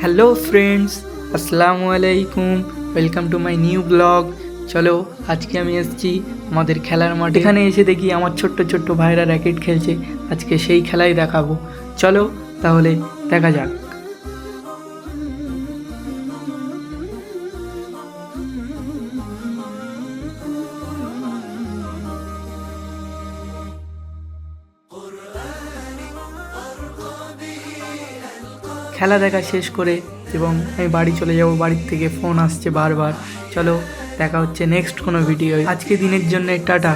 Hello friends, আসসালামু আলাইকুম। Welcome to my new blog. চলো, আজকে আমি এসেছি আমাদের খেলার মাঠে। এখানে এসে দেখি আমার ছোট্ট ছোট্ট ভাইরা র্যাকেট খেলছে। আজকে সেই খেলাই দেখাবো। চলো তাহলে দেখা যাক। খেলা দেখা শেষ করে এবং আমি বাড়ি চলে যাব। বাড়ির থেকে ফোন আসছে বারবার। চলো, দেখা হচ্ছে নেক্সট কোনো ভিডিও। আজকে দিনের জন্য টাটা।